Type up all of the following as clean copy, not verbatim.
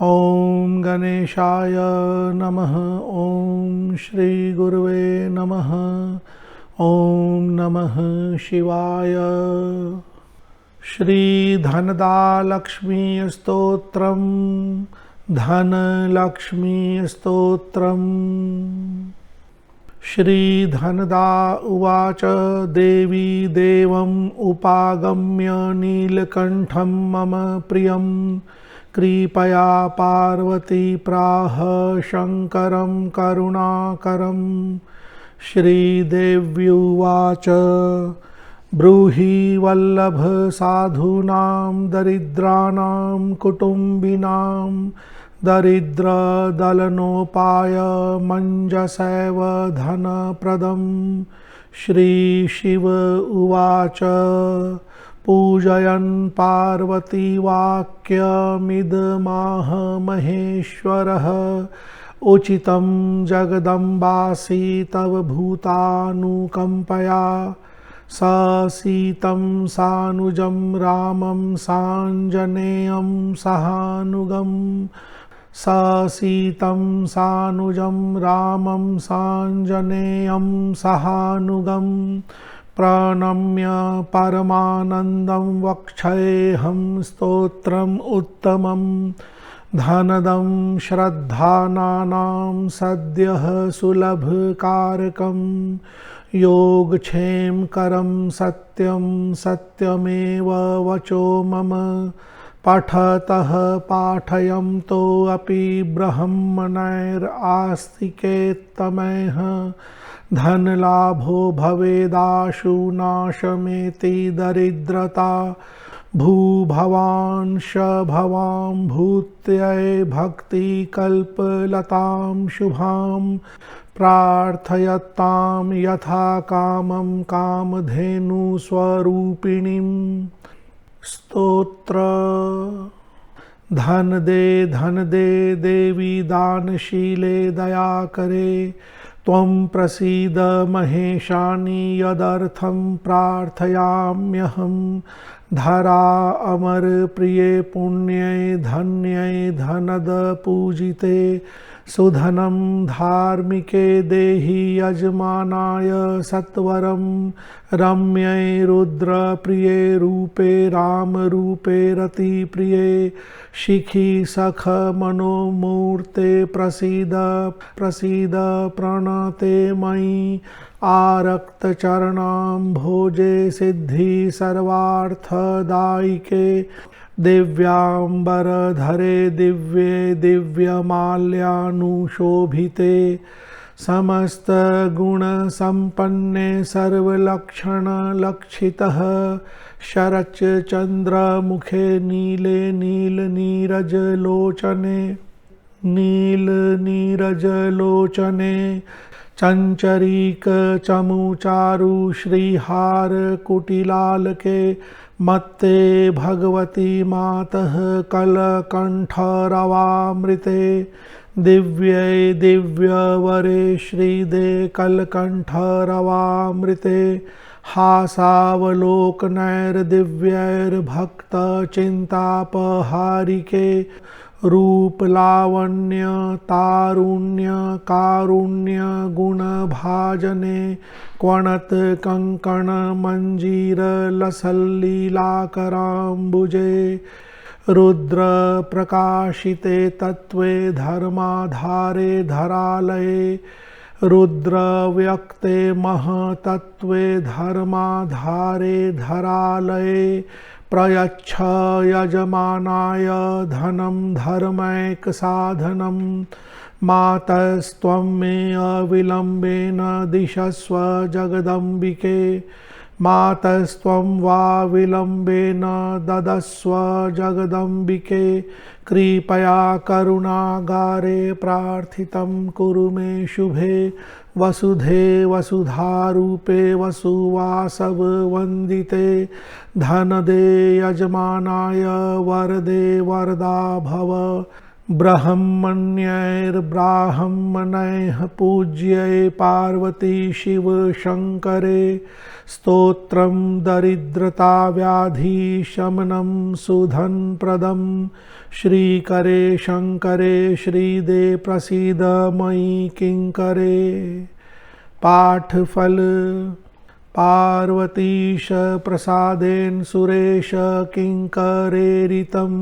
ॐ गणेशाय नमः। ॐ श्री गुरुवे नमः। ॐ नमः शिवाय। श्री धनदा लक्ष्मी स्तोत्रम। धनलक्ष्मी स्तोत्रम। श्री धनदा उवाच देवी देवम् उपागम्य नीलकण्ठं मम प्रियं कृपया पार्वती प्राह शङ्करं करुणाकरं। श्रीदेव्युवाच ब्रूहि वल्लभ साधूनां दरिद्राणां कुटुम्बिनां दरिद्रदलनोपाय मञ्जसैव धनप्रदम्। श्रीशिव उवाच पूजयन् पार्वती वाक्यमिदमाह महेश्वरः उचितं जगदम्बासि तव भूतानुकम्पया। सीतं सानुजं रामं साञ्जनेयं सहानुगं। सीतं सानुजं रामं साञ्जनेयं सहानुगं। प्रणम्य परमानन्दं वक्षेऽहं स्तोत्रम् उत्तमं। धनदं श्रद्धानां सद्यः सुलभकारकं। योगक्षेमकरं सत्यं सत्यमेव वचो मम। पठतः पाठयन्तो अपि ब्रह्मणैरास्तिकेत्तमैः। धनलाभो भवेदाशु नाशमेति दरिद्रता। भूभवांश भवां भूत्यै भक्तिकल्पलतां शुभां। प्रार्थयतां यथा कामं कामधेनुस्वरूपिणीं। स्तोत्र। धन दे देवी दानशीले दयाकरे। त्वं प्रसीद महेशानि यदर्थं प्रार्थयाम्यहं। धरा अमर प्रिये पुण्ये धन्ये धनद पूजिते। सुधनं धार्मिके देहि यजमानाय सत्वरं। रम्ये रुद्रप्रिये रूपे रामरूपे रतिप्रिये। शिखि सख मनोमूर्ते प्रसीद प्रसीद प्रणते मयि। आरक्तचरणां भोजे सिद्धि सर्वार्थदायिके। दिव्याम्बरधरे दिव्ये दिव्यमाल्यानुशोभिते। समस्तगुणसम्पन्ने सर्वलक्षणलक्षितः। शरच्चन्द्रमुखे नीले नीलनीरजलोचने। नीलनीरजलोचने चञ्चरीकचमुचारु श्रीहारकुटिलालके। मत्ते भगवती मातः कलकण्ठरवामृते। दिव्ये दिव्यवरे श्रीदे कलकण्ठरवामृते। हासावलोकनैर्दिव्यैर्भक्तचिन्तापहारिके। रूपलावण्य तारुण्य कारुण्य गुणभाजने। क्वणत कंकण मंजीर लसल्लीलाकराम्बुजे। रुद्र प्रकाशिते तत्त्वे धर्माधारे धरालये। रुद्र व्यक्ते महतत्त्वे धर्माधारे धरालये। प्रयच्छ यजमानाय धनं धर्मैकसाधनं। मातस्त्वं मे अविलम्बेन दिशस्व जगदम्बिके। मातस्त्वं वा विलम्बेन ददस्व जगदम्बिके। कृपया करुणागारे प्रार्थितं कुरु मे शुभे। वसुधे वसुधारूपे वसुवासव वन्दिते। धनदे यजमानाय वरदे वरदा भव। ब्रह्मण्यैर्ब्राह्मणैः पूज्ये पार्वती शिव शङ्करे स्तोत्रं दरिद्रताव्याधिशमनं सुधनप्रदं श्रीकरे शङ्करे श्रीदे प्रसीद मयि किङ्करे। पाठफल। पार्वतीश प्रसादेन सुरेश किङ्करेरितं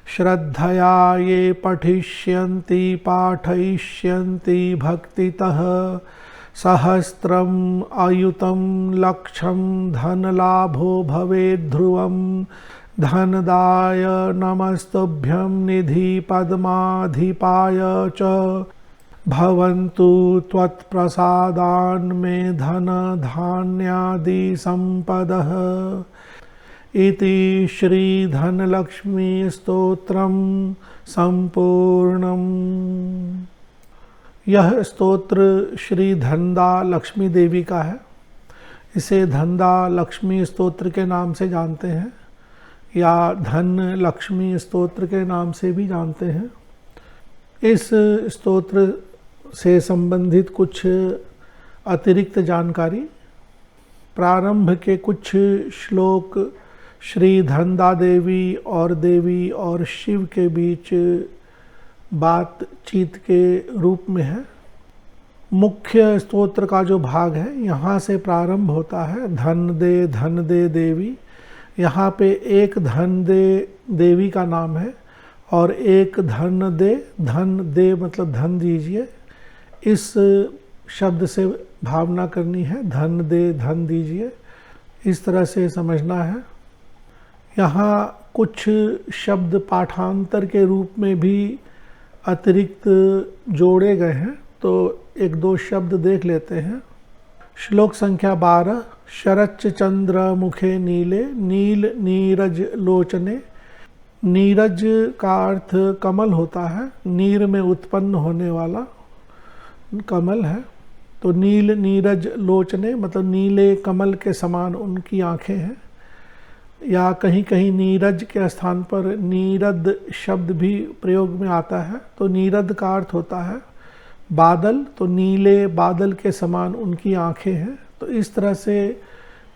श्रद्धया ये पठिष्यन्ति पाठयिष्यन्ति भक्तितः सहस्रम् अयुतं लक्षं धनलाभो भवेद्ध्रुवं धनदाय नमस्तुभ्यं निधि पद्माधिपाय च भवन्तु त्वत्प्रसादान्मे धन धान्यादि संपदः। इति श्री धनलक्ष्मी स्तोत्रम संपूर्णम। यह स्तोत्र श्री धनदा लक्ष्मी देवी का है। इसे धनदा लक्ष्मी स्तोत्र के नाम से जानते हैं या धन लक्ष्मी स्तोत्र के नाम से भी जानते हैं। इस स्तोत्र से संबंधित कुछ अतिरिक्त जानकारी, प्रारंभ के कुछ श्लोक श्री धनदा देवी और शिव के बीच बातचीत के रूप में है। मुख्य स्तोत्र का जो भाग है यहाँ से प्रारंभ होता है धन दे देवी। यहाँ पे एक धन दे देवी का नाम है और एक धन दे मतलब धन दीजिए। इस शब्द से भावना करनी है, धन दे धन दीजिए, इस तरह से समझना है। यहाँ कुछ शब्द पाठांतर के रूप में भी अतिरिक्त जोड़े गए हैं, तो एक दो शब्द देख लेते हैं। श्लोक संख्या 12। शरच्च चंद्र मुखे नीले नील नीरज लोचने। नीरज का अर्थ कमल होता है, नीर में उत्पन्न होने वाला कमल है। तो नील नीरज लोचने मतलब नीले कमल के समान उनकी आँखें हैं, या कहीं कहीं नीरज के स्थान पर नीरद शब्द भी प्रयोग में आता है। तो नीरद का अर्थ होता है बादल, तो नीले बादल के समान उनकी आँखें हैं। तो इस तरह से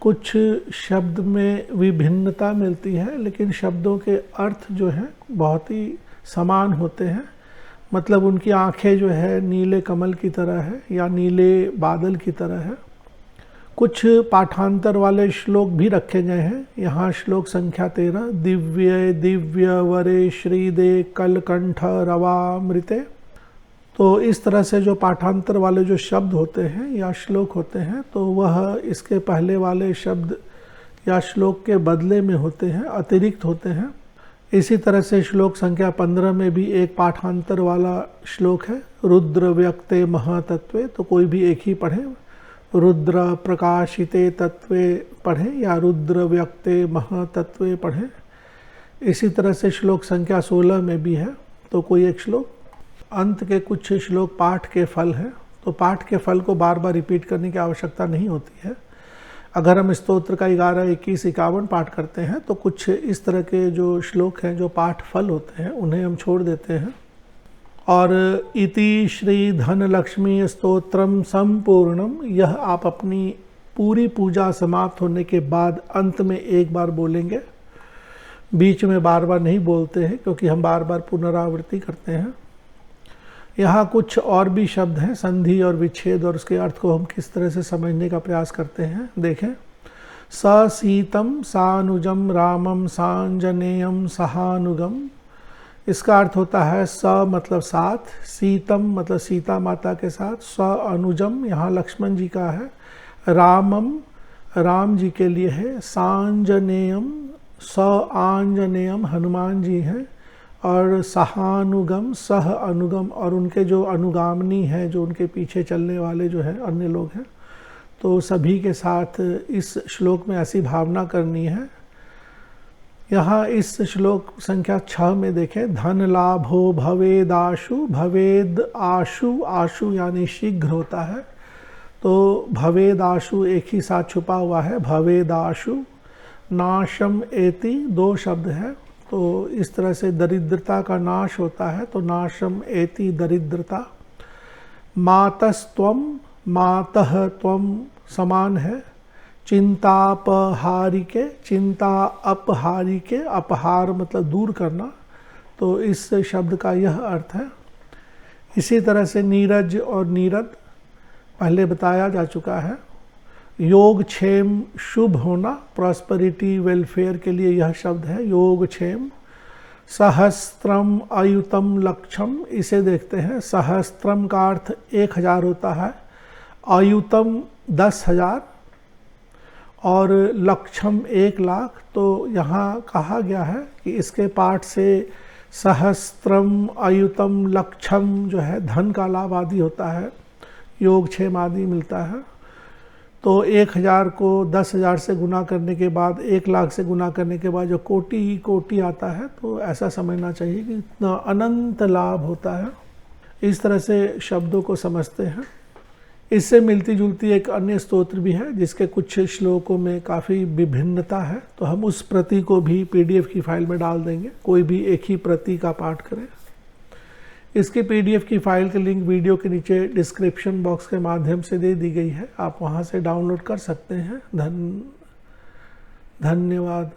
कुछ शब्द में विभिन्नता मिलती है, लेकिन शब्दों के अर्थ जो हैं बहुत ही समान होते हैं। मतलब उनकी आँखें जो है नीले कमल की तरह है या नीले बादल की तरह है। कुछ पाठांतर वाले श्लोक भी रखे गए हैं। यहाँ श्लोक संख्या 13। दिव्य दिव्य वरे श्रीदे कलकंठ रवामृते। तो इस तरह से जो पाठांतर वाले जो शब्द होते हैं या श्लोक होते हैं, तो वह इसके पहले वाले शब्द या श्लोक के बदले में होते हैं, अतिरिक्त होते हैं। इसी तरह से श्लोक संख्या 15 में भी एक पाठांतर वाला श्लोक है, रुद्र व्यक्ते महातत्वे। तो कोई भी एक ही पढ़ें, रुद्र प्रकाशिते तत्वे पढ़ें या रुद्र व्यक्ते महातत्वे पढ़ें। इसी तरह से श्लोक संख्या 16 में भी है, तो कोई एक श्लोक। अंत के कुछ श्लोक पाठ के फल हैं, तो पाठ के फल को बार बार रिपीट करने की आवश्यकता नहीं होती है। अगर हम स्तोत्र का 11, 21, 51 पाठ करते हैं तो कुछ इस तरह के जो श्लोक हैं जो पाठ फल होते हैं उन्हें हम छोड़ देते हैं। और इति श्री धनलक्ष्मी स्तोत्रम संपूर्णम, यह आप अपनी पूरी पूजा समाप्त होने के बाद अंत में एक बार बोलेंगे। बीच में बार बार नहीं बोलते हैं क्योंकि हम बार बार पुनरावृत्ति करते हैं। यहाँ कुछ और भी शब्द हैं, संधि और विच्छेद, और उसके अर्थ को हम किस तरह से समझने का प्रयास करते हैं। देखें, स सीतम सानुजम रामम सांजनेयम सहानुगम। इसका अर्थ होता है स मतलब साथ, सीतम मतलब सीता माता के साथ, स अनुजम यहाँ लक्ष्मण जी का है, रामम राम जी के लिए है, सांजनेयम स आंजनेयम हनुमान जी हैं, और सहानुगम सह अनुगम, और उनके जो अनुगामिनी हैं, जो उनके पीछे चलने वाले जो है अन्य लोग हैं, तो सभी के साथ इस श्लोक में ऐसी भावना करनी है। यहाँ इस श्लोक संख्या 6 में देखें, धन लाभो भवेदाशु, भवेद आशु, आशु यानी शीघ्र होता है, तो भवेदाशु एक ही साथ छुपा हुआ है, भवेदाशु। नाशम एति 2 शब्द है, तो इस तरह से दरिद्रता का नाश होता है। तो नाशम एति दरिद्रता। मातस्त्वम, मातः त्वम समान है। चिंतापहारिके, चिंता अपहारिके, अपहार मतलब दूर करना, तो इस शब्द का यह अर्थ है। इसी तरह से नीरज और नीरद पहले बताया जा चुका है। योगक्षेम शुभ होना, प्रॉस्पेरिटी वेलफेयर के लिए यह शब्द है योगक्षेम। सहस्त्रम अयुतम लक्षम, इसे देखते हैं। सहस्त्रम का अर्थ 1000 होता है, अयुतम 10,000 और लक्षम 1,00,000। तो यहाँ कहा गया है कि इसके पाठ से सहस्त्रम अयुतम लक्षम जो है धन का लाभ आदि होता है, योगक्षेम आदि मिलता है। तो 1000 को 10,000 से गुना करने के बाद, 1,00,000 से गुना करने के बाद जो कोटि ही कोटि आता है, तो ऐसा समझना चाहिए कि इतना अनंत लाभ होता है। इस तरह से शब्दों को समझते हैं। इससे मिलती जुलती एक अन्य स्तोत्र भी है जिसके कुछ श्लोकों में काफ़ी विभिन्नता है, तो हम उस प्रति को भी PDF की फाइल में डाल देंगे। कोई भी एक ही प्रति का पाठ करें। इसकी PDF की फाइल के लिंक वीडियो के नीचे डिस्क्रिप्शन बॉक्स के माध्यम से दे दी गई है, आप वहां से डाउनलोड कर सकते हैं। धन्यवाद।